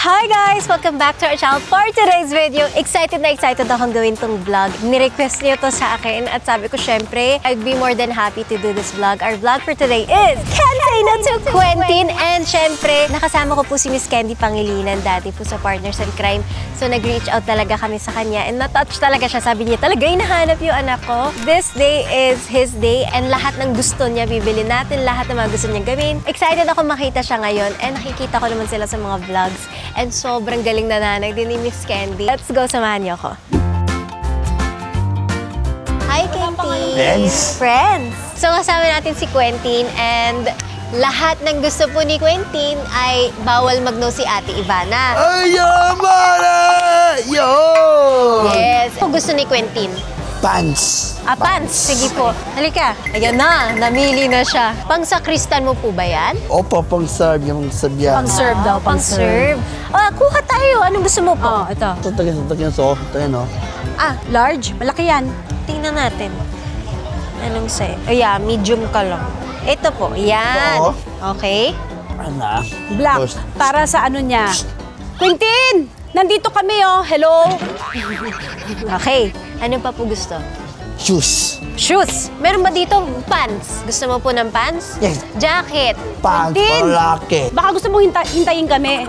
Hi guys! Welcome back to our channel for today's video. Excited na excited akong gawin tong vlog. Ni-request niyo to sa akin at sabi ko syempre, I'd be more than happy to do this vlog. Our vlog for today is Can't Say No to Quentin! And syempre, nakasama ko po si Miss Candy Pangilinan, dati po sa Partners in Crime. So nag-reach out talaga kami sa kanya and na-touch talaga siya. Sabi niya, talaga hinahanap yung anak ko. This day is his day and lahat ng gusto niya, bibili natin lahat ng mga gusto niya gawin. Excited ako makita siya ngayon and nakikita ko naman sila sa mga vlogs. And sobrang galing na nanay din ni Miss Candy. Let's go, samahan niyo ako. Hi, Katie! Friends! So, kasama natin si Quentin and lahat ng gusto po ni Quentin ay bawal mag-no si Ate Ivana. Ay, Yamara! Yo! Yes! Ano gusto ni Quentin? Pants. Pants. Sige po. Halika. Ayan na. Namili na siya. Pang-sakristan mo po ba yan? Opo, pang-serve yung sabyan. Pang-serve daw, Pang-serve. Kuha tayo. Anong gusto mo po? Ito. Tatagyan so. Tayo, no? Large, malaki yan. Tingnan natin. Anong size? Medium ka lang. Ito po. Yan. Oo. Okay. Ano? Black, First. para sa ano niya. Quentin! Nandito kami, oh. Hello? Okay. Ano pa po gusto? Shoes. Shoes. Meron ba dito pants? Gusto mo po ng pants? Yes. Jacket. Pants, Quentin! palaki. Baka gusto mong hintayin kami.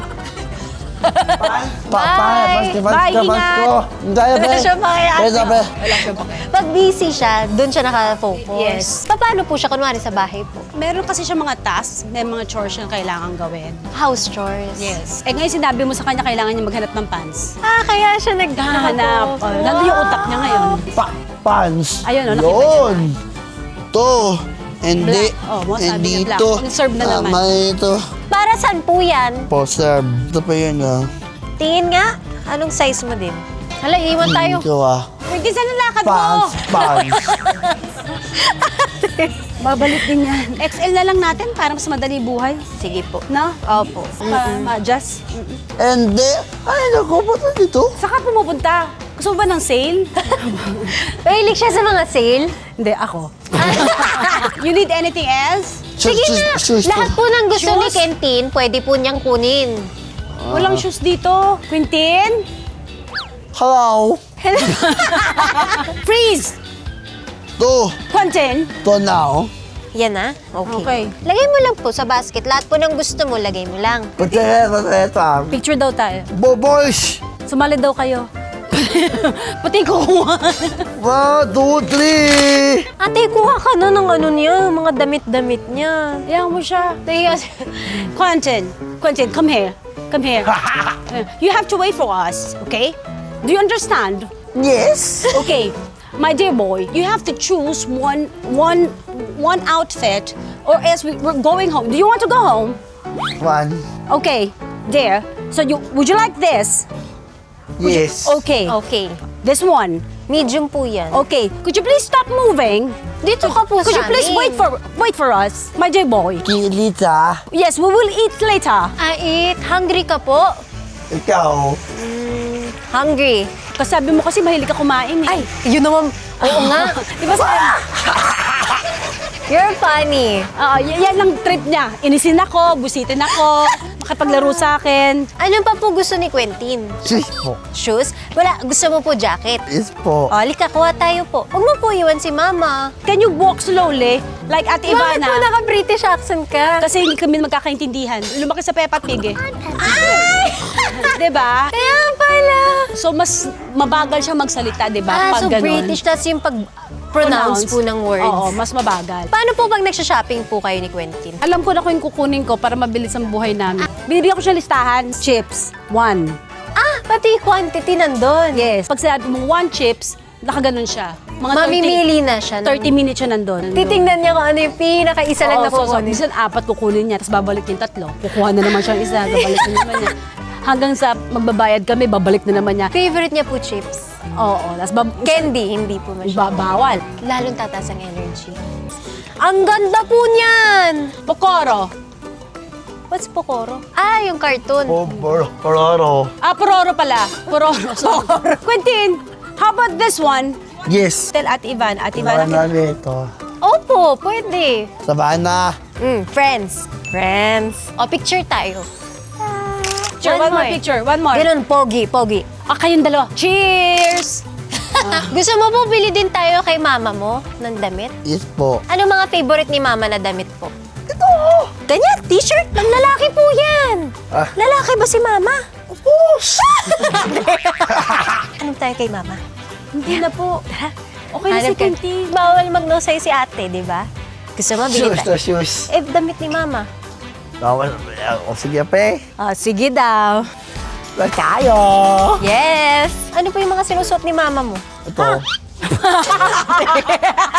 Bye. Bye, ingat. Hindi, Wala siya pakialam. Be. Pag busy siya, doon siya nakafocus. Yes. Paano po siya? Kunwari sa bahay po. Meron kasi siya mga tasks, may mga chores siyang kailangan gawin. House chores. Yes. Ngayon sinabi mo sa kanya kailangan niya maghanap ng pants. Kaya siya naghahanap. Hanap. Nandun yung utak niya ngayon. Pants. Ayun, nakita niya Yun. To. Hindi. Black. Oh, mo sabi hindi niya black. to. Serve na naman. Tama ito. Para saan po yan? Po, serve. Ito pa yun, Tingin nga. Anong size mo din? Hala, iwan tayo. Ito, Quentin, saan ang lakad mo? Pants. Pants. Babalik din yan. XL na lang natin para mas madali buhay. Sige po. No? Opo. Ma-adjust. Hindi. Ay, naku, ba't dito? Saka pumupunta? Gusto mo ba ng sale? Mahilig siya sa mga sale? Hindi, ako. You need anything else? Sige na. Lahat po ng gusto ni Shoes? Quentin, pwede po niyang kunin. Walang shoes dito. Quentin? Hello. Freeze! To. Quentin? To now. Yan na? Okay. Okay. Lagay mo lang po sa basket. Lahat po ng gusto mo, lagay mo lang. Patay. Picture daw tayo. Boys. Sumali daw kayo. Pati ko kuha. 1, 2, 3. Ate, kuha ka na ng ano niya, mga damit-damit niya. Hayaan mo siya. Quentin, come here. Come here. You have to wait for us, okay? Do you understand? Yes. Okay, my dear boy, you have to choose one outfit, or else we're going home. Do you want to go home? 1. Okay, dear. So would you like this? Yes. Okay, Okay. this one. Medium po yan. Okay, could you please stop moving? Dito ka po Could sa you please amin. wait for us, my dear boy? Kilita. Yes, we will eat later. Eat. Hungry ka po? Ikaw. Hungry. Kasi sabi mo kasi mahilig ka kumain eh. Ay, yun naman. Oo nga. Di ba sabi? You're funny. Yan lang trip niya. Inisin ako, busitin ako, makipaglaro sa akin. Ano pa po gusto ni Quentin? Sis po. Shoes? Wala. Gusto mo po jacket? Yes po. Halika, kuha tayo po. Huwag mo po iwan si Mama. Can you walk slowly? Like Ate Bakit po Ivana. naka-British accent ka? Kasi hindi kami magkakaintindihan. Lumaki sa Peppa Pig eh. Diba? Kaya pala. So mas mabagal siya magsalita, diba? So ganun. British, that's yung pag-pronounce po ng words. Oo, mas mabagal. Paano po pag nagsha-shopping po kayo ni Quentin? Alam ko na kung yung kukunin ko para mabilis ang buhay namin. Binibigyan ko siya listahan. Chips, 1. Pati quantity nandun. Yes. Pag sinabi mong 1 chips, nakaganon siya. Mga Mamimili na siya. 30 minutes siya nandun. Titingnan niya kung ano yung pinaka-isa lang na kukunin. Minsan 4 kukunin niya, tapos babalik yung 3. Kukuha na naman siya yung isa, babalik na naman niya. Hanggang sa magbabayad kami, babalik na naman niya. Favorite niya po chips. Oo, tapos Candy, hindi po masyado. bawal. Lalong tataas ang energy. Ang ganda po niyan! Pokoro. What's Pokoro? Yung cartoon. Pororo. Pororo pala. Pororo. Quentin, how about this one? Yes. Tell Ate Ivan. Ate Wala Ivan. na dito. Opo, pwede. Sabahan na. Friends. Friends. O, picture tayo. picture, one more picture, one more. Ganun, pogi. Kayong dalawa. Cheers! Gusto mo po bili din tayo kay mama mo ng damit? Yes po. Ano mga favorite ni mama na damit po? Ito! Ganyan, t-shirt. Pang lalaki po yan. Ah. Lalaki ba si mama? Of course! Anong tayo kay mama? Hindi na po. Okay na si Hanap ka. Quentin. Bawal mag-no say si ate, di ba? Gusto mo, bili Shoes tayo. na shoes. Eh, damit ni mama. Bawal. O sige, pe. Oh, sige daw. Wala tayo. Yes! Ano po yung mga sinusuot ni mama mo? Ito.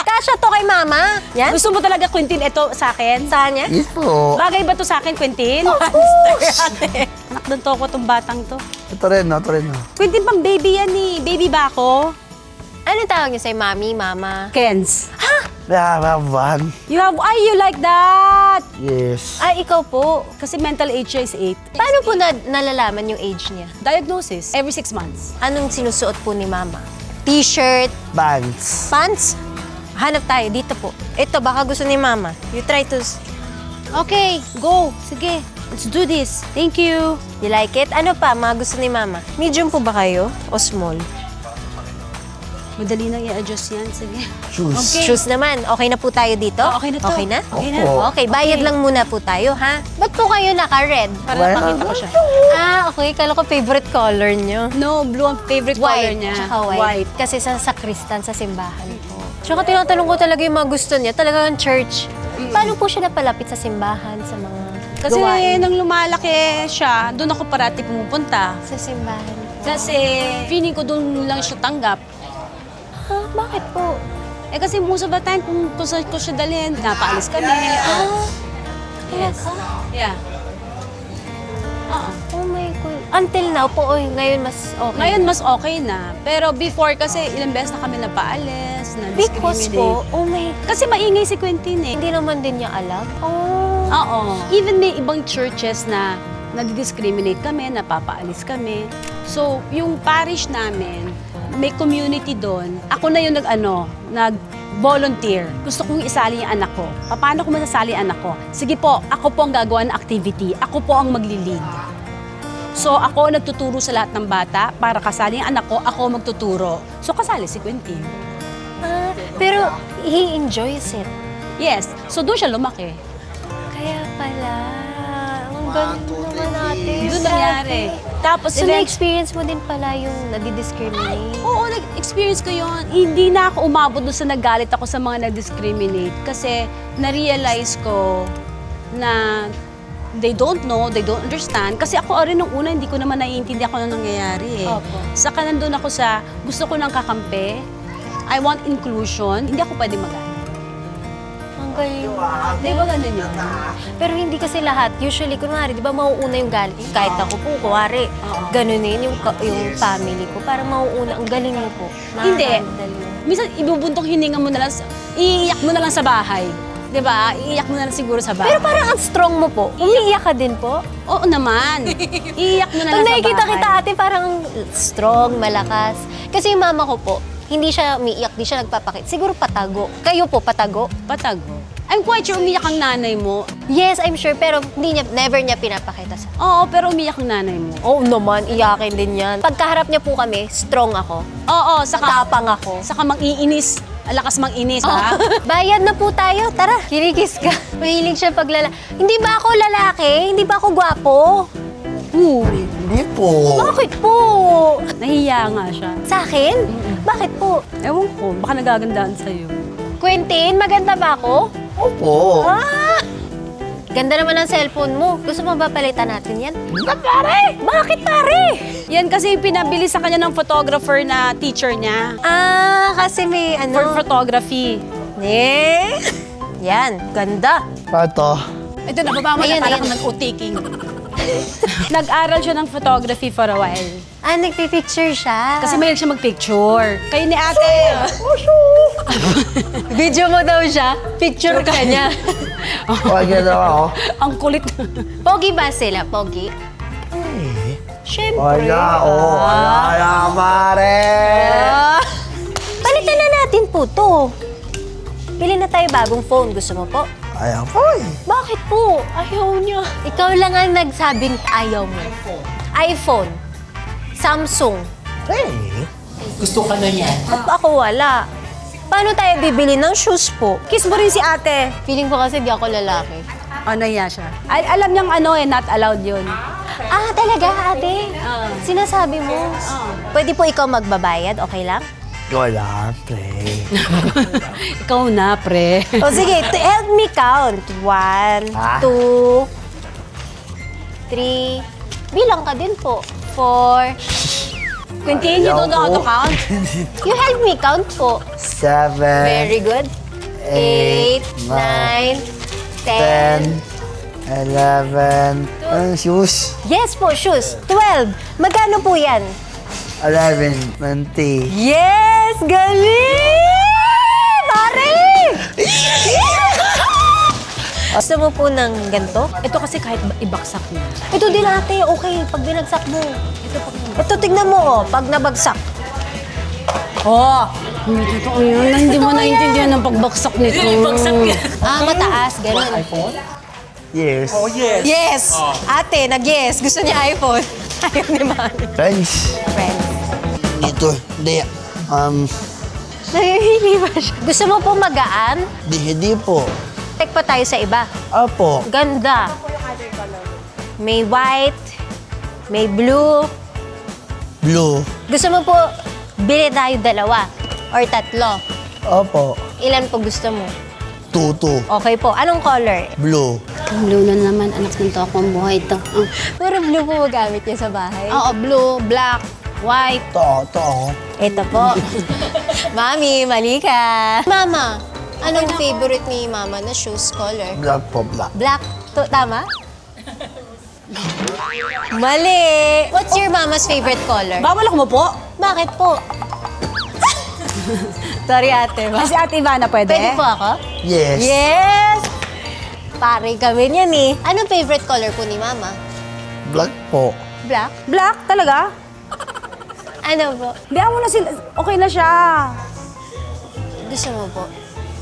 Kasha to kay mama. Yan? Gusto mo talaga, Quentin, ito sa akin? Saan yan? Yes po. Bagay ba to sa akin, Quentin? Anak ng toko tong batang to. Ito rin, ito rin. Quentin, pang baby yan eh. Baby ba ako? Ano tawag niyo sa'yo? Mami, mama? Kens. Van. You like that! Yes. Ay, ikaw po. Kasi mental age siya is 8. Paano po nalalaman yung age niya? Diagnosis, every 6 months. Anong sinusuot po ni mama? T-shirt, Pants. pants? Hanap tayo, dito po. Ito, baka gusto ni mama. You try to... Okay, go. Sige, let's do this. Thank you. You like it? Ano pa, mga gusto ni mama? Medium po ba kayo? O small? Madali nang i-adjust yan. Sige. Shoes. Okay. Shoes naman. Okay na po tayo dito? Okay na to. Okay na? Okay na. Opo. Okay, bayad lang muna po tayo, ha? Ba't po kayo naka-red? Para Why pakita not? ko siya. Ah, okay. Kala ko favorite color nyo. No, blue ang favorite color White, niya. tsaka white. Kasi sa sakristan, sa simbahan po. Tsaka tinatanong ko talaga yung mga gusto niya, talagang church. Paano po siya napalapit sa simbahan, sa mga Kasi gawain? nung lumalaki siya, doon ako parati pumupunta. Sa simbahan po. Kasi feeling ko doon lang siya tanggap. Ah, bakit po? Eh kasi most of the time, kung saan ko siya dalhin, napaalis kami. Yes. Yeah. Oh my God. Until now po, ngayon mas okay. Ngayon mas okay na. Pero before kasi ilang beses na kami napaalis, Because po, oh my, Kasi maingay si Quentin eh. hindi naman din niya alam. Oh. Oo. Even may ibang churches na nadi-discriminate kami, napapaalis kami. So, yung parish namin, may community doon. Ako na yung nag-volunteer. Gusto kong isali yung anak ko. Paano ko masasali ang anak ko? Sige po, ako po ang gagawa ng activity. Ako po ang magli-lead. So, ako nagtuturo sa lahat ng bata para kasali yung anak ko, ako magtuturo. So, kasali si Quentin. Ah, pero he enjoys it. Yes. So, doon siya lumaki. Kaya pala. Ang galing naman natin. Doon nangyari. Tapos, So, na-experience mo din pala yung nadi-discriminate? Oo, nag-experience ko yun. Hindi na ako umabot doon sa nagalit ako sa mga nag-discriminate kasi na-realize ko na they don't know, they don't understand. Kasi ako rin nung una, hindi ko naman naiintindihan kung ano nangyayari eh. Opo. Saka nandun ako sa gusto ko ng kakampi. I want inclusion. Hindi ako pwede magalit. Ang galing. Di ba ganun yun? Pero hindi kasi lahat. Usually, kunwari, di ba mauuna yung galit? Kahit ako po, kunwari, ganunin yung family ko. Parang mauuna, ang galing mo po. Hindi. Nakakandal mo. Minsan, ibubuntong hininga mo na lang, iiyak mo na lang sa bahay. Di ba? Iiyak mo na lang siguro sa bahay. Pero parang ang strong mo po. Umiiyak ka din po. Oo naman. Iiyak mo na lang Pag sa nakikita bahay. kita ate, parang strong, malakas. Kasi yung mama ko po, hindi siya umiiyak, di siya nagpapakit. Siguro patago. Kayo po, patago? Patago. I'm quite sure umiyak ang nanay mo. Yes, I'm sure. Pero never niya pinapakita sa... Oo, pero umiyak ang nanay mo. Oo naman, iyakin din yan. Pagkaharap niya po kami, strong ako. Oo, saka, Tapang ako. saka mang-iinis. Lakas mang-inis, ha? Bayad na po tayo. Tara, kinikis ka. Mahilig siya paglala. Hindi ba ako lalaki? Hindi ba ako gwapo? Hindi po. Bakit po? Nahiya nga siya. Sa akin? Bakit po? Ewan ko, baka nagagandaan sa'yo. Quentin, maganda ba ako? Opo. Ah! Ganda naman ang cellphone mo. Gusto mo ba palitan natin yan? Pare! Bakit pare? Yan kasi yung pinabili sa kanya ng photographer na teacher niya. Ah, kasi may For ano... photography. Eh? Yan, ganda. Pato. Ito, nababa mo Ayan, na parang ayan. nag-utaking. Nag-aral siya ng photography for a while. Ah, nagpipicture siya. Kasi mahilig siya mag-picture. Kayo ni ate. Video mo daw siya, picture ka niya. Huwag yan ako. Ang kulit. Pogi ba sila? Pogi? Siyempre. Wala, wala, mare. Ah. Palitan na natin po to. Pili na tayo bagong phone. Gusto mo po? Ayaw po eh. Bakit po? Ayaw niya. Ikaw lang ang nagsabing ayaw mo. iPhone, Samsung. Hey. Gusto ka na yan. At ako wala. Paano tayo bibili ng shoes po? Kiss mo rin si ate. Feeling ko kasi di ako lalaki. Nahiya siya. Alam niyang not allowed yun. Ah, talaga, ate? Sinasabi mo? Pwede po ikaw magbabayad, okay lang? Wala, pre. Ikaw na, pre. O sige, help me count. 1, Ah. 2, 3. Bilang ka din po. 4. Continue, don't know how to count. You help me count po. 7, Very good. 8, 9, 10. 10, 11, shoes. Yes po, shoes. 12. Magkano po yan? 11, 20. Yes! Galing! Pare! Gusto mo po ng ganito? Ito kasi kahit ibaksak niya. Ito din ate, okay. Pag binagsak mo. Ito tignan mo, oh. Pag nabagsak. Hindi totoo yun. Hindi mo Totoo naiintindihan ng pagbaksak nito. Ah, mataas. Ganun. Yes. Yes! Ate, nag-yes. Gusto niya iPhone. Ayaw ni Mami. Friends. Friends. Dito. Hindi. Nahihili ba siya? Gusto mo po magaan? Hindi po. Check pa tayo sa iba. Opo. Ganda. May white, may blue. Blue. Gusto mo po, bili tayo dalawa or tatlo. Opo. Ilan po gusto mo? Tutu. Okay po. Anong color? Blue. Blue na naman, anak ng to akong buhay to. Puro blue po magamit niya sa bahay. Oo, blue, black, white. To. Ito po. Mami, mali ka. Mama, anong favorite ni Mama na shoes color? Black po, black. Black. Tama? Mali. What's your mama's favorite color? Bawal ako mo po. Bakit po? Sorry ate. Kasi ate Ivana, pwede? Pwede po ako? Yes. Yes! Pare kami niyan eh. Anong favorite color po ni Mama? Black po. Black? Black talaga? Ano po? Diyan mo na sila. Okay na siya. Gusto mo po?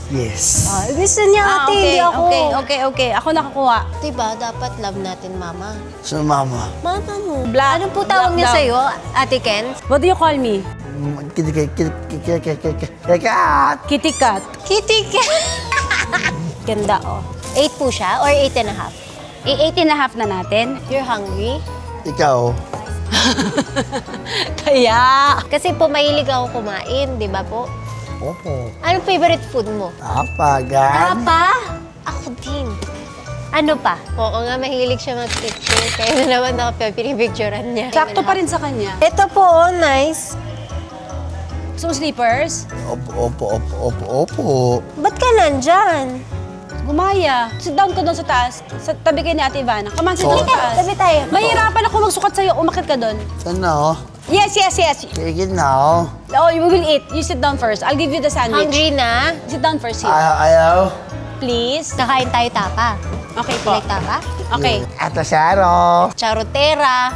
Yes. Gusto niya ate, hindi ako. Okay. Ako nakakuha. Diba, dapat love natin Mama. So, mama. Mama mo. Black. Anong po tawag Black niya daw. sa'yo, Ate Ken? What do you call me? Kat. Kitty cat. Kitty Ken. Ganda oh. 8 po siya or 8 and a half? 8.5 na natin. You're hungry? Ikaw. Kaya. Kasi po mahilig ako kumain, di ba po? Opo. Anong favorite food mo? Apagan. Papa? Ako din. Ano pa? Oo nga, mahilig siya mag-picture. Kaya na naman ako pinipicturean niya. Sakto pa rin sa kanya. Ito po, oh, nice. So, sleepers? Opo. Ba't ka nandyan? Gumaya. Sit down ka doon sa taas. Sa tabi kayo ni Ate Ivana. Come on, sit down sa taas. Tabi tayo. Mahirapan ako magsukat sa'yo. Umakit ka doon. Ano? Yes. Sige na. Oh, you will eat. You sit down first. I'll give you the sandwich. Hungry na? Sit down first here. Ayaw. Please. Kakain tayo tapa. Okay po. Like tapa? Okay. Ito Saro. Charotera.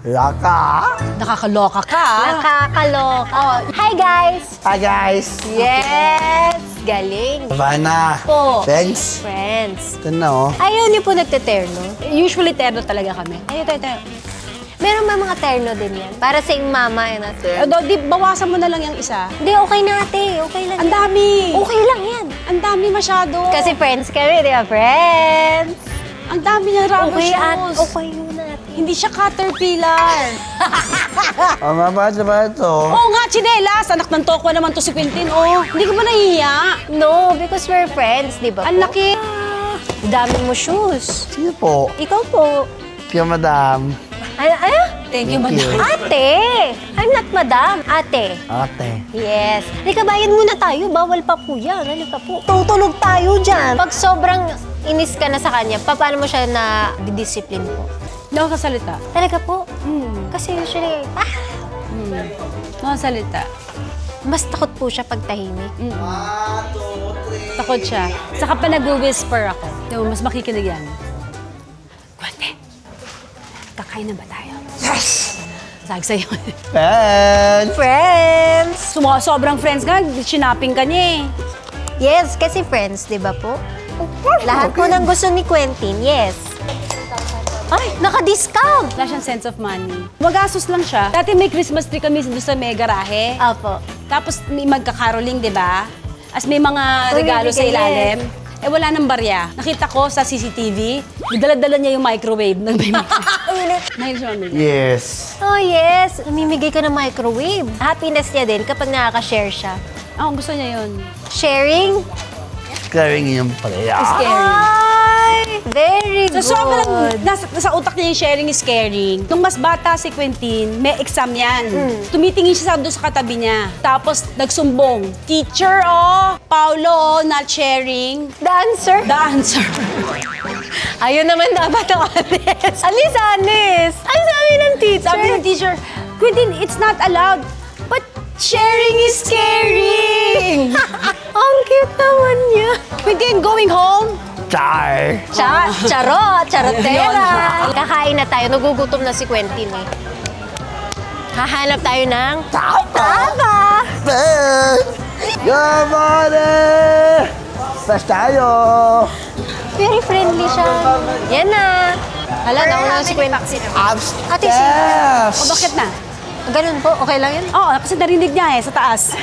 Laka. Nakakaloka ka. Nakakaloka. Hi, guys! Hi guys. Yes! Galing. Havana. Po. Thanks. Friends. Ito na oh. Ayaw niyo po nagteterno? Usually, terno talaga kami. Ayun, tayo. Meron ba mga terno din yan? Para sa iyong mama and ate. Although, di, bawasan mo na lang yung isa. Hindi, okay na ate. Okay lang Ang yan. dami. Okay lang yan. Ang dami masyado. Kasi friends kami, di ba? Friends! ang dami niyang rubber Okay, shoes. okay yun ate. Hindi siya caterpillar. Mababa ba ito? Oo nga, chinelas. Anak ng tokwa naman to si Quintin. Oh, hindi ka ba nahihiya? No, because we're friends, di ba Ang po? laki. Dami mo shoes. Sige po. Ikaw po. Kaya madam. Ano? Thank you, Thank you. madam. Ate! I'm not madam. Ate. Ate. Yes. Halika, bayad muna tayo. Bawal pa po yan. Halika po. Tutulog tayo dyan. Pag sobrang inis ka na sa kanya, paano mo siya na didiscipline po? Hindi ako kasalita. Talaga po? Kasi usually, Nakasalita. mas takot po siya pag tahimik. Takot siya. Saka pa nag-whisper ako. Diba, mas makikinig yan. Kwante, kakain na ba tayo? Yes! Sabi sa'yo. Pen! Friends! Sobrang friends ka, sinaping ka niya eh. Yes, kasi friends, di ba po? Lahat po ng gusto ni Quentin, yes. Ay, naka-discount! Wala siyang sense of money. Magastos lang siya. Dati may Christmas tree kami doon sa may garahe. Apo. Tapos may magkakaroling, di ba? As may mga Uy, regalo sa bigay, ilalim. Eh wala nang barya. Nakita ko sa CCTV, dala-dala niya yung microwave. Mahilig siya mamili. Yes. Oh yes, namimigay ka ng microwave. Happiness niya din kapag nakaka-share siya. Gusto niya yun. Sharing? Caring yung palaya. Scary. Ay, very good. So, sobrang nasa utak niya yung sharing is caring. Nung mas bata si Quentin, may exam yan. Tumitingin siya doon sa katabi niya. Tapos nagsumbong, teacher, Paulo, not sharing. The answer? The answer. Ayun naman dapat ang honest. Alis, honest. Ano sabi ng teacher? Sabi ng teacher, Quentin, it's not allowed. But sharing is caring. Ang cute naman niya. Quentin, going home? Char. Charot, charotera. Kakain na tayo. Nagugutom na si Quentin eh. Hahanap tayo ng taba. Good morning! Fresh tayo! Very friendly siya. Yan na. Hala, nauna na si Quentin. Ate, Upstairs! O bakit na? Ganun po, okay lang yun? Oo, kasi narinig niya sa taas.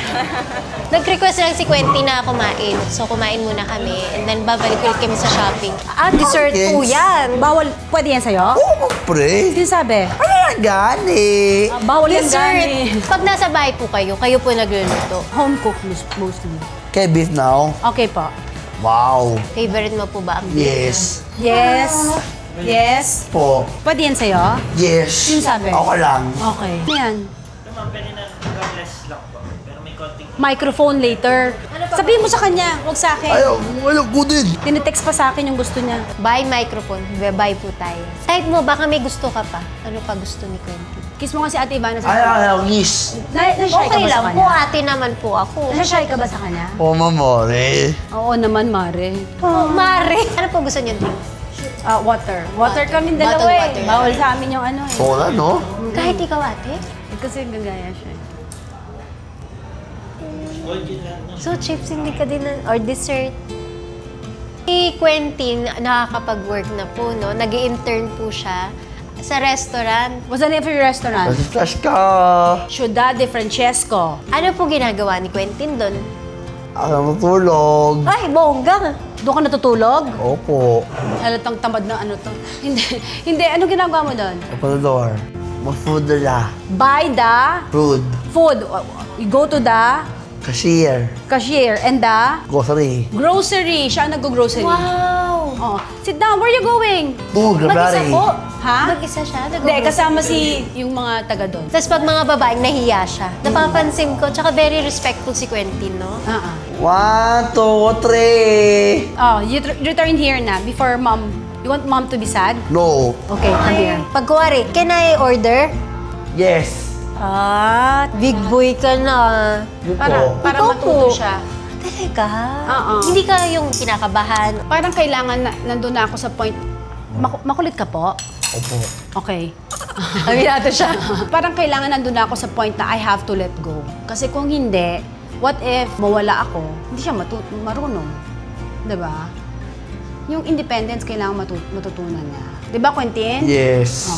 Nag-request lang si Quentin na kumain. So, kumain muna kami. And then, babalik ulit kami sa shopping. Dessert po Yes. yan. Bawal, pwede yan sa'yo? Oo, pre! Sino sabi? Ano na gani? Bawal yan Dessert. gani. Pag nasa bahay po kayo po nagluluto. Home cook mostly. Kay beef now? Okay po. Wow! Favorite mo po ba ang Yes. Yes. Yes. Po. Pwede yan sa'yo? Yes. Sino sabi? Ako lang. Okay. Ano yan? Ma'am, pwede na regardless lang po. Pero may konting Microphone later. Sabihin mo sa kanya, huwag sa akin. Ayaw, wala ko din. Tinetext pa sa akin yung gusto niya. Buy microphone. Buy po tayo. Kahit mo, baka may gusto ka pa. Ano pa gusto ni Quentin? Kiss mo nga si Ate Ivana sa Ayaw, yes. Na-shy ka Okay ba sa lang po, kanya? ate naman po ako. Na-shy ka ba sa kanya? Oh, mamore. Oo naman, Mare. Oh, Mare. Ano po gusto niyo drinks? Water. Water kami dalawa Bottled eh. water. Bawal sa amin yung ano eh. Wala, no? Kahit ikaw, ate? Kasi gagaya siya. So, chips hindi ka din or dessert. Si Quentin, nakakapag-work na po, no? Nag-i-intern po siya sa restaurant. What's the name of your restaurant? Kasi fresh ka. Ciudad de Francesco. Ano po ginagawa ni Quentin doon? Ako matulog. Ay, bongga! Doon ka natutulog? Opo. Halatang tamad na ano to. Hindi. Ano ginagawa mo doon? Open the door. Mag-food na. Buy the Food. food. You go to the Cashier. cashier and the Grocery. grocery. Siya ang nag-grocery. Wow! Oh. Sit down. Where are you going? Food, Mag-isa library. po? Ha? Mag-isa siya? Hindi, kasama si yung mga taga doon. Tapos pag mga babaeng nahiya siya, napapansin ko, tsaka very respectful si Quentin, no? 1, 2, 3. Oh, you return here na before mom. You want mom to be sad? No. Okay, come here. Pag kuwari, can I order? Yes. Big boy ka na. Yun Para po. Ikaw matuto po. siya. Talaga? Oo. Hindi ka yung kinakabahan. Parang kailangan nandun na ako sa point. Makulit ka po? Opo. Okay. Aminado siya. Parang kailangan nandun na ako sa point na I have to let go. Kasi kung hindi, what if mawala ako, hindi siya marunong. Diba? Yung independence kailangan matutunan niya. Diba, Quentin? Yes.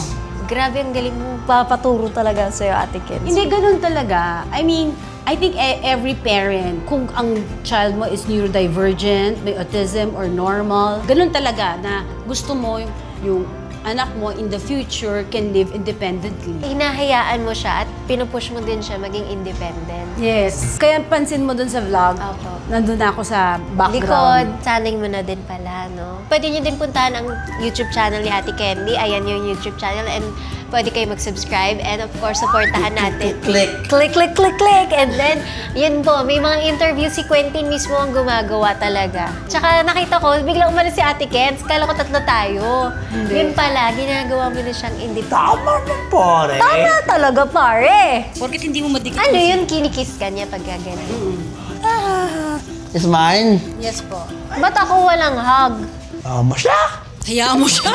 Grabe, ang galing mo. Papaturo talaga sa'yo, Ate Kenzie. Hindi, ganun talaga. I mean, I think every parent, kung ang child mo is neurodivergent, may autism or normal, ganun talaga na gusto mo yung anak mo in the future can live independently. Hinahayaan mo siya at pinupush mo din siya maging independent. Yes. Kaya pansin mo dun sa vlog, Opo. nandun na ako sa Likod, background. sanay mo na din pala, no? Pwede nyo din puntahan ang YouTube channel ni Ate Candy. Ayan yung YouTube channel and pwede kayo mag-subscribe and of course, supportahan natin. Click. Click, click, click, click! And then, yun po, may mga interview si Quentin mismo ang gumagawa talaga. Tsaka nakita ko, biglang umalis si Ate Kens. Kala ko tatlo tayo. Yun pala, ginagawa mo na siyang independent. Tama na, pare. Tama talaga, pare! Porkit hindi mo madikit. Ano yun, kinikiss ka niya pag gagano? Is mine? Yes po. Ba't ako walang hug? Tama siya. Hayaan mo siya.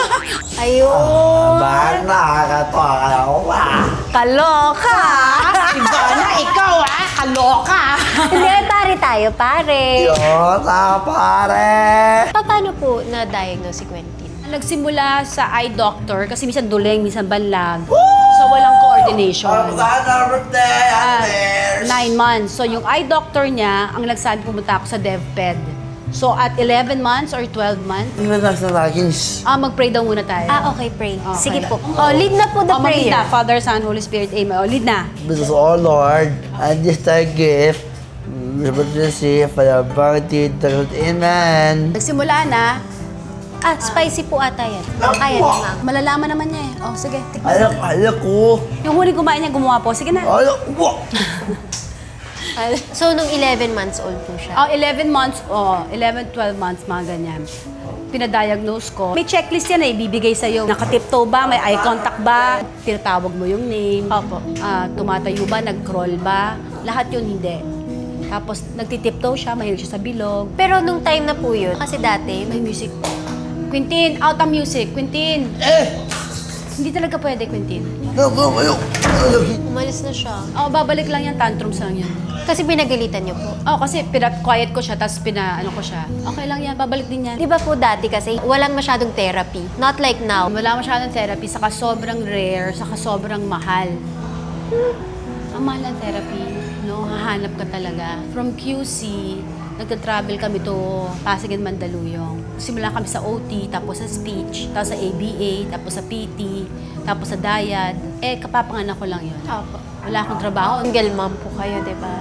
Ayun! Bakit nakakatawa ka na ako ba? Kaloka! Ivana, ikaw kaloka. Hindi, pare tayo, pare. Yun, pare. Paano po na-diagnose si Quentin? Nagsimula sa eye doctor kasi minsan duleng, minsan banlag. So walang coordination. birthday, Ah, 9 months. So yung eye doctor niya, ang nagsabi pumunta ako sa DevPed. So at 11 months or 12 months, Hindi na sa Lakins. mag-pray daw muna tayo. Okay, pray. Okay. Sige po. Lead na po the mag-lead prayer. na. Father, Son, Holy Spirit, Amen. Lead na. Because, oh Lord, and this thy gift, we will receive for the bounty, amen. Nagsimula na, Spicy po ata yan. Ayan, ma'am. malalaman naman niya eh. Oh, sige, tikman. Alak ko. Yung huling kumain niya, gumawa po. Sige na. Alak ko. So, nung 11 months old po siya. 11 months, 11, 12 months, mga ganyan. Pinadiagnose ko. May checklist yan na ibibigay sa'yo. Nakatiptoe ba? May eye contact ba? Tinatawag mo yung name. Opo. Tumatayo ba? Nag-crawl ba? Lahat yun hindi. Tapos nagtitiptoe siya, mahilig siya sa bilog. Pero nung time na po yun, kasi dati, May music. Quintin, out ang music. Quintin. Hindi talaga pwede, Quintin. umalis na siya. Babalik lang yan. Tantrums lang yan. Kasi pinagalitan niyo po. Kasi quiet ko siya, tapos ano ko siya. Okay lang yan, babalik din yan. Di ba po dati kasi walang masyadong therapy. Not like now. Wala masyadong therapy, saka sobrang rare, saka sobrang mahal. Ang mahal ng therapy, no? Hahanap ka talaga. From QC, nagka-travel kami to Pasig and Mandaluyong. Simula kami sa OT, tapos sa speech, tapos sa ABA, tapos sa PT, tapos sa DIAD. Kapapanganak ko lang yun. Opo. Wala akong trabaho. Single mom po kayo, di ba?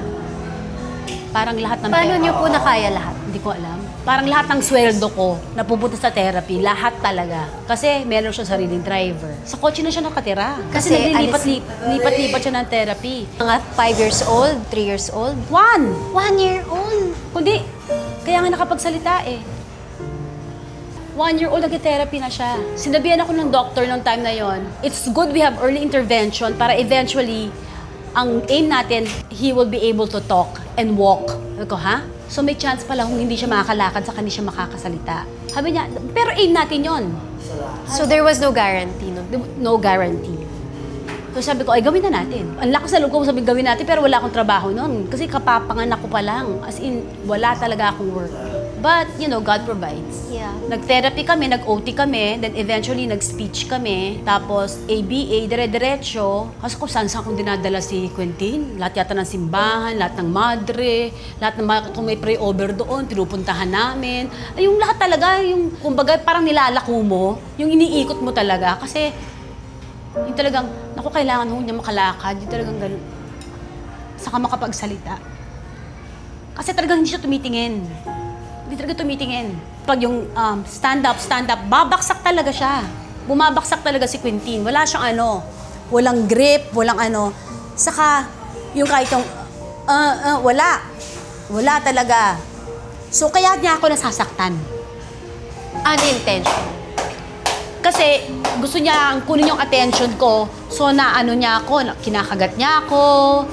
Parang lahat ng Paano niyo po nakaya lahat? Hindi ko alam. Parang lahat ng sweldo ko napupunta sa therapy, lahat talaga. Kasi meron siya sariling driver. Sa kotse na siya nakatira. Kasi Kasi lipat siya ng therapy. Mga 5 years old, 3 years old, 1 1 year old. Kundi, kaya nga nakapagsalita eh. 1-year-old nag-therapy na siya. Sinabihan ako ng doctor nung time na yon. It's good we have early intervention para eventually, ang aim natin, he will be able to talk and walk. Sabi ko, ha? So may chance pala kung hindi siya makakalakad, saka hindi siya makakasalita. Sabi niya, pero aim natin yon. So there was no guarantee, no? No guarantee. So sabi ko, ay gawin na natin. Ang lakas na loob ko sabi gawin natin, pero wala akong trabaho noon. Kasi kapapanganak ko pa lang. As in, wala talaga akong work. But, God provides. Yeah. Nag-therapy kami, nag-OT kami, then eventually nag-speech kami, tapos ABA, dire-diretso. Kasi kung saan kong dinadala si Quintin, lahat yata ng simbahan, lahat ng madre, lahat ng kung may pray-over doon, pinupuntahan namin. Ay, yung lahat talaga, yung kumbaga parang nilalako mo, yung iniikot mo talaga. Kasi, yung talagang, kailangan ho niya makalakad, yung talagang ganun. Saka makapagsalita. Kasi talagang hindi siya tumitingin. Hindi talaga tumitingin. Pag yung stand up, babaksak talaga siya. Bumabaksak talaga si Quintin. Wala siyang walang grip, walang Saka, yung kahit yung, wala. Wala talaga. So, kaya niya ako nasasaktan. Unintentional. Kasi gusto niya kunin yung attention ko. So, niya ako, kinakagat niya ako,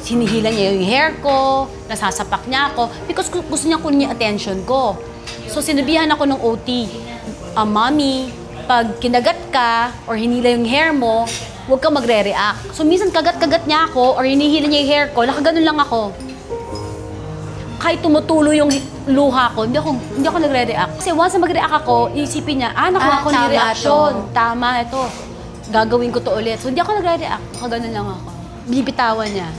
sinihila niya yung hair ko, nasasapak niya ako. Because gusto niya kunin yung attention ko. So, sinabihan ako ng OT, Mommy, pag kinagat ka or hinila yung hair mo, huwag kang magre-react. So, minsan kagat-kagat niya ako or hinihila niya yung hair ko, nakaganon lang ako. Kahit tumutulo yung luha ko, hindi ako nagre-react. Kasi once na mag-react ako, isipin niya, nakuha ko ng reaction. Tama, ito. Gagawin ko to ulit. So, hindi ako nagre-react. Nakaganon lang ako. Bibitawan niya.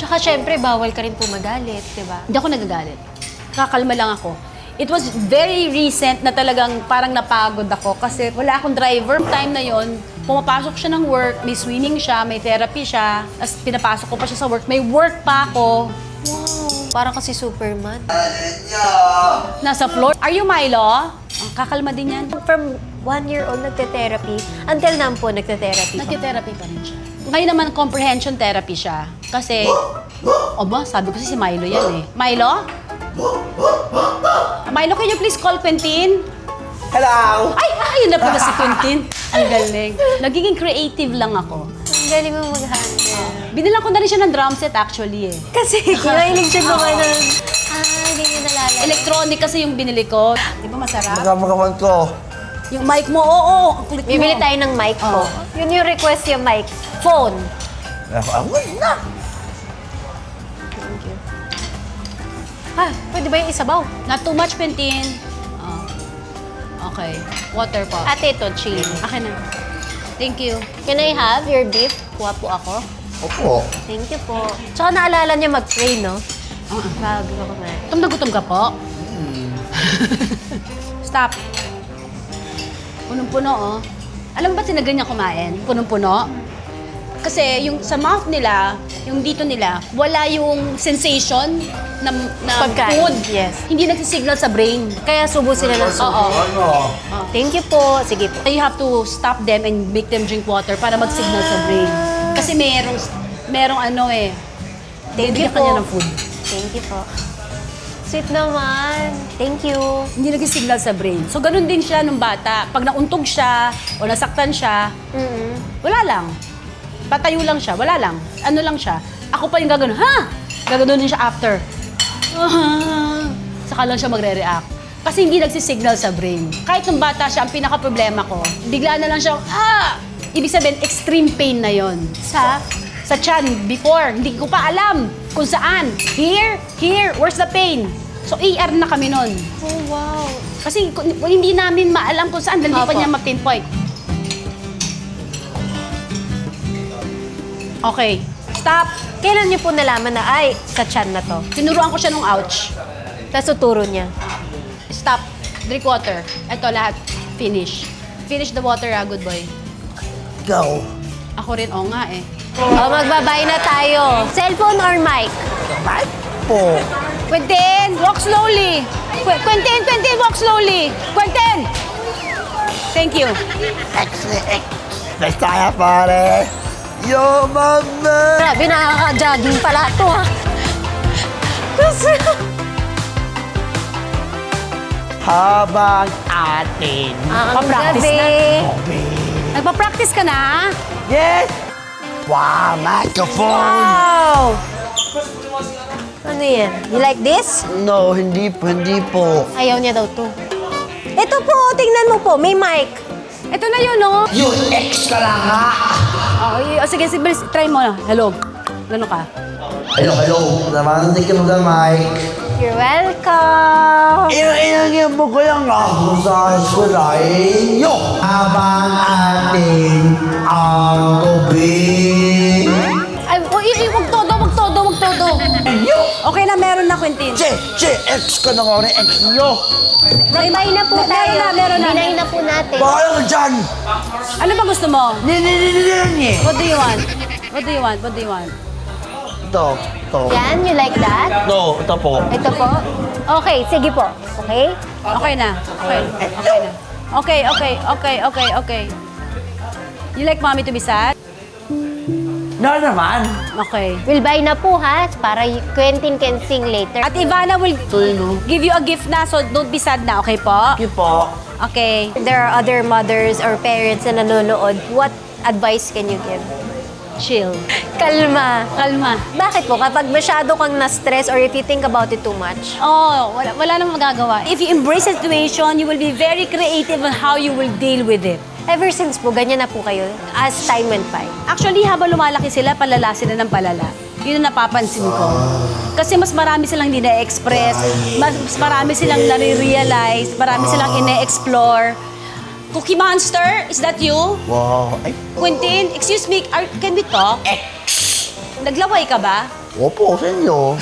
Tsaka syempre, bawal ka rin po magalit, di ba? Hindi ako nagagalit. Kakalma lang ako. It was very recent na talagang parang napagod ako kasi wala akong driver. Time na yon, pumapasok siya ng work, may swimming siya, may therapy siya, tapos pinapasok ko pa siya sa work, may work pa ako. Wow, parang kasi Superman. Nasa floor. Are you Milo? Kakalma din yan. From 1 year old nagte-therapy, until now po nagte-therapy. Nagte-therapy pa rin siya. Ngayon naman, comprehension therapy siya. Kasi, sabi ko si Milo yan eh. Milo? Milo, can you please call Quintin? Hello! Ayun na pala si Quintin. Ang galing. Nagiging creative lang ako. Ang galing mo mag-handle. Binilang ko na rin siya ng drum set actually eh. Kasi kinahilig siya gumanon. Hindi niya nalala. Electronic kasi yung binili ko. Di ba masarap? Magkamakaman ko. Yung mic mo, oo. Ang kulit mo. Bibili tayo ng mic po. Yun yung request yung mic. Phone. Ako na. Thank you. Pwede ba yung isabaw? Not too much, Quintin. Okay. Water po. Ate, ito, chill. Akin na. Thank you. Can I have your beef? Kuha po ako. Opo. Thank you po. Tsaka naalala niya mag-pray, no? Bago ako kumain. Gutom na gutom ka po? Stop. Punong-puno, oh. Alam mo ba sinaganyan kumain? Punong-puno? Kasi yung sa mouth nila, yung dito nila, wala yung sensation na Pagkain, food. yes. Hindi nagsisignal sa brain. Kaya subo sila ng subo. Oo. Thank you po. Sige po. You have to stop them and make them drink water para mag-signal sa brain. Kasi merong ano eh. Thank you bibigyan kanya po. ng food. Thank you po. Sweet naman. Thank you. Hindi nag-signal sa brain. So, ganun din siya nung bata. Pag nauntog siya o nasaktan siya, wala lang. Patayo lang siya, wala lang. Ano lang siya. Ako pa yung gagano, ha? Gagano din siya after. Saka lang siya magre-react. Kasi hindi nagsisignal sa brain. Kahit nung bata siya, ang pinaka-problema ko, bigla na lang siya, Ibig sabihin, extreme pain na yon. Sa tiyan, before, hindi ko pa alam kung saan. Here, where's the pain? So, ER na kami nun. Oh, wow. Kasi hindi namin maalam kung saan, dahil hindi pa Opo. niya ma-pinpoint. Okay, stop. Kailan niyo po nalaman na, ay, sa chan na to? Tinuruan ko siya nung ouch. Tapos tuturo niya. Stop. Drink water. Ito lahat. Finish. Finish the water, good boy. Go. Ako rin, oo nga eh. Magbabay na tayo. Cellphone or mic? Mic po. Quentin, walk slowly. Quentin, walk slowly. Quentin! Thank you. Basta kaya pare. Yo, mama. Grabe, nakaka-jogging pala ito, ha? Kasi... Habang atin. Ang Pa-practice gabi. Nagpa-practice ka na? Yes. Wow, microphone. Wow! Ano yan? You like this? No, hindi po. Ayaw niya daw to. Ito po, tingnan mo po. May mic. Ito na yun, no? You ex ka lang ha. Sige, try mo na. Hello. Gano'n ka? Hello. Naman, hindi ka mag-mic. You're welcome. Inang mo ko yung ako sa eskwela eh. Yo! Habang atin ang gabi. Ay, wag todo. Yo! Okay na, meron na, Quentin. Ex ka na nga rin, ex nyo. Bye-bye na po tayo. Meron na. Binay na po natin. Bahala ka dyan. Ano ba gusto mo? Ni. What do you want? Ito. Yan, you like that? No, ito po. Ito po? Okay, sige po. Okay? Okay na. Okay. You like mommy to be sad? No naman. Okay. We'll buy na po, ha? Para Quentin can sing later. At Ivana will Ito yun, no? give you a gift na, so don't be sad na, okay po? Thank you po. Okay. There are other mothers or parents na nanonood. What advice can you give? Chill. Kalma. Bakit Po, kapag masyado kang na-stress or if you think about it too much, Oh, wala namang magagawa. If you embrace the situation, you will be very creative on how you will deal with it. ever since po, ganyan na po kayo as time went by. Actually, habang lumalaki sila, palala sila ng palala. Yun ang napapansin ko. Kasi mas marami silang hindi na-express, mas marami silang nare-realize, marami silang ine-explore. Cookie Monster, is that you? Wow. Ay, Quentin, excuse me, can we talk? Naglaway ka ba? opo, sa inyo.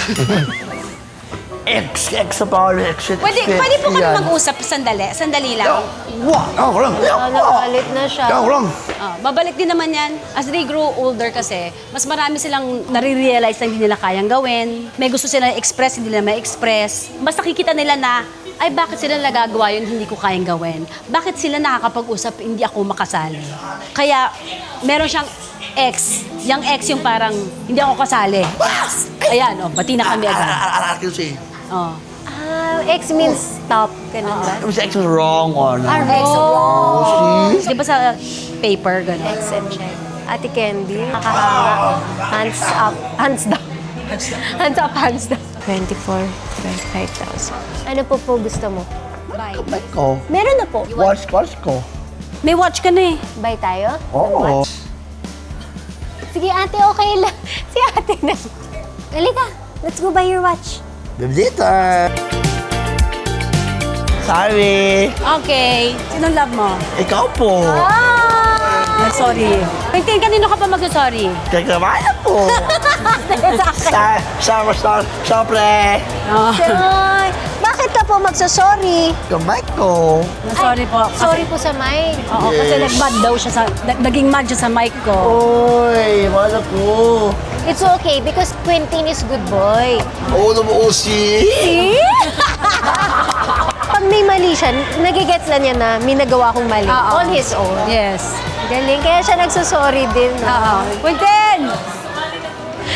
Ex sa power, Pwede po kami mag-usap sandali lang. Ako lang. Nagalit na siya. Ako lang. Babalik din naman yan. As they grow older kasi, mas marami silang nare-realize na hindi nila kayang gawin. May gusto silang express, hindi nila ma-express. Mas nakikita nila na, ay bakit sila nagagawa yun, hindi ko kayang gawin? Bakit sila nakakapag-usap, hindi ako makasali? Kaya, meron siyang ex. Yung ex yung parang, hindi ako kasali. Ayan, pati na kami agad. Oh. X means stop. Ganun ba? It was X was wrong one. X wrong. Di ba sa paper, gano'n? X and check. Ate Candy, nakahanga. Hands up. Hands down. Hands up, hands down. 24,500. Ano po gusto mo? Bye. Ba't ko? Meron na po. Watch ko. May watch ka na eh. Buy tayo? Oo. Sige ate, okay lang. Si ate na. Halika, let's go buy your watch. Bibdita. Sorry. Okay. Sinong love mo? Ikaw po. Sorry. Quentin, kanino ka pa mag-sorry? Kagabaya po. Siyempre. Ay, bakit ka po magsasorry? Kamay ko. Sorry po. Sorry po sa mic. Oo, kasi Yes. nag-mad daw siya sa, naging mad siya sa mic ko. Oy, wala ko. It's okay because Quentin is good boy. Oo naman si. Pag may mali siya, nagigets lang niya na may nagawa kong mali. Oo. On his own. Yes. Galing. Kaya siya nagsasorry din. No? Oo. Quentin!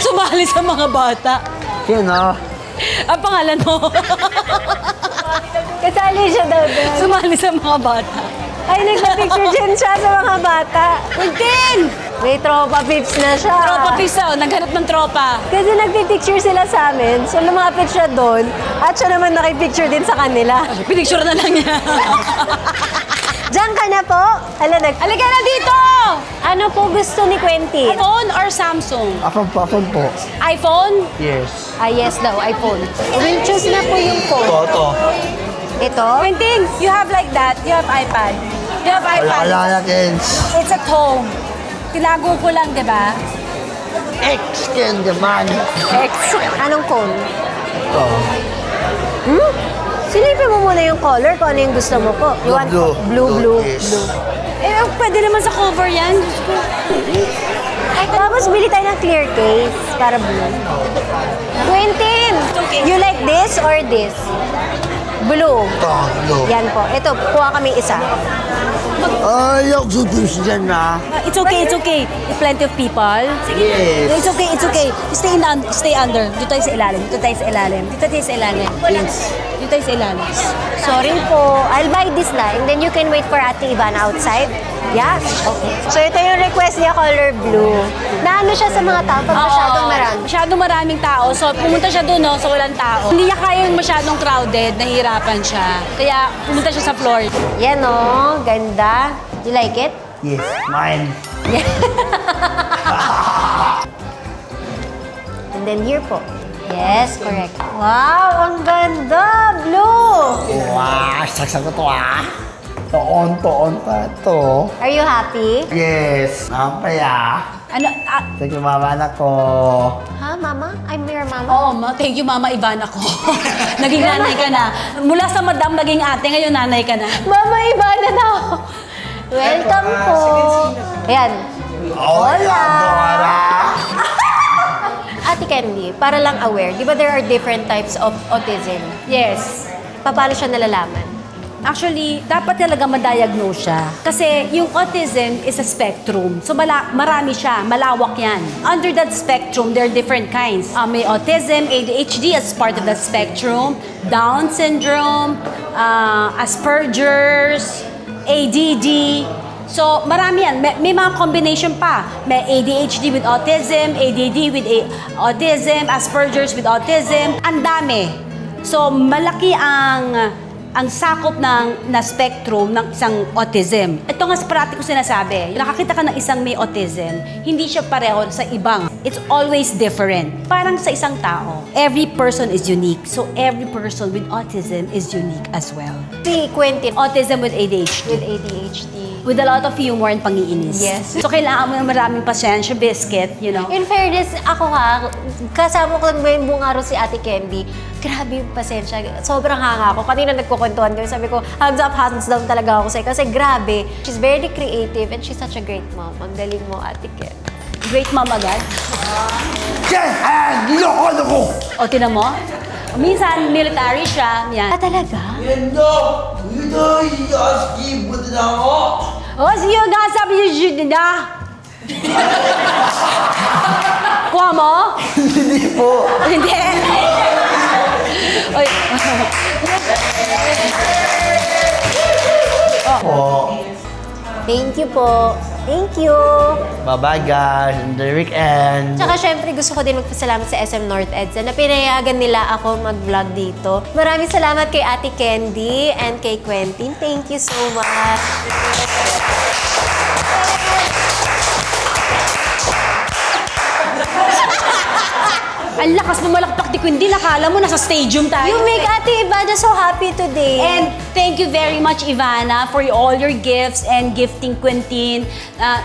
Sumali sa mga bata. Sino? Ang pangalan mo. Kasali siya daw doon. Sumali sa mga bata. Ay, nagpa-picture din siya sa mga bata. Quentin! May tropa pips na siya. Tropa pisa, naghanap ng tropa. Kasi nagpipicture sila sa amin, so lumapit siya doon. At siya naman nakipicture din sa kanila. Pinicture na lang niya. Diyan ka na po. Halika na dito! Ano po gusto ni Quentin? iPhone or Samsung? Afon po. iPhone? Yes. Ah, yes daw, iPhone. We'll choose na po yung phone. Ito. Ito? Quentin, you have like that. You have iPad. You have iPad. Wala na, Kens. It's at home. Tinago ko lang, di ba? X Ken naman. X. Anong phone? Ito. Silipin mo muna yung color kung ano yung gusto mo po. You want Blue. blue. Yes. Eh, pwede naman sa cover yan. Diyos ko. Tapos bili tayo ng clear case para blue. Quentin! Okay. You like this or this? Blue. Ito. Blue. Yan po. Ito, kuha kami isa. Ayaw sutus dyan na. It's okay, it's okay. Plenty of people. Yes. It's okay, it's okay. Stay under. Dito tayo sa ilalim. Dito tayo sa ilalim. Please. Dito tayo sa ilalim. Sorry po. I'll buy this na and then you can wait for Ate Ivan outside. Yeah? Okay. So ito yung request niya, color blue. Naano siya sa mga tao pag masyadong marami. Masyadong maraming tao. So, pumunta siya doon, no, sa walang tao. Hindi niya kaya yung masyadong crowded, nahihirapan siya. Kaya, pumunta siya sa floor. Yan o, ganda. You like it? Yes. Mine. And then here po. Yes, correct. Wow, ang ganda! Blue! Wow, saksak ko to ah. Toon pa to. Are you happy? Yes. Napaya. Ano, Thank you, mama na ko. Ha, Mama? I'm your mama. Oo, thank you, Mama Ivana ko. Naging nanay ka na. Mula sa madam, naging ate, ngayon nanay ka na. Mama, iba na daw. Welcome po. Ayan. Hola, Dora. Ate Candy, para lang aware, di ba there are different types of autism? Yes. Paano siya nalalaman? Actually, dapat talaga ma-diagnose siya. Kasi yung autism is a spectrum. So marami siya, malawak yan. Under that spectrum, there are different kinds. May autism, ADHD as part of that spectrum, Down syndrome, Asperger's, ADD. So marami yan. May mga combination pa. May ADHD with autism, ADD with autism, Asperger's with autism. Ang dami. So malaki ang sakop na spectrum ng isang autism. Ito nga sa parati ko sinasabi, nakakita ka ng isang may autism, hindi siya pareho sa ibang. It's always different. Parang sa isang tao, every person is unique. So every person with autism is unique as well. Si Quentin, Autism with ADHD. with ADHD. With a lot of humor and pangiinis. Yes. So kailangan mo ng maraming pasensya, biscuit, you know. In fairness, ako kasama ko lang buong araw si Ate Candy. Grabe yung pasensya. Sobrang hanga ako. Kanina nagkukwentuhan kami. Sabi ko, hands down talaga ako sa'yo. Kasi grabe. She's very creative and she's such a great mom. Ang galing mo, Ate Candy. Great mom agad. Yes! Niloko ko! O, tinan mo? Minsan, military siya. Yan. Talaga? Yendo! Yendo! Yaski! Buti na ako! O, siyo nga sabi niyo, na. Kuha mo? Hindi po. Hindi. Oy. Po. Thank you po. Thank you. Bye-bye guys. In the weekend. Tsaka syempre gusto ko din magpasalamat sa SM North EDSA na pinayagan nila ako mag-vlog dito. Maraming salamat kay Ate Candy and kay Quentin. Thank you so much. Ang lakas bumalakpak ni Quindy. Nakala mo nasa stadium tayo. You make Ate Ivana so happy today. And thank you very much, Ivana, for all your gifts and gifting Quintin.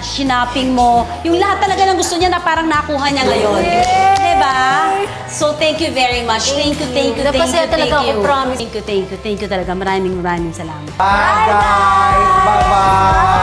Shinaping mo. Yung lahat talaga ng gusto niya na parang nakuha niya ngayon. Diba? So, thank you very much. Thank you. Napasaya talaga ako, promise. Thank you talaga. Maraming salamat. Bye guys! Bye-bye!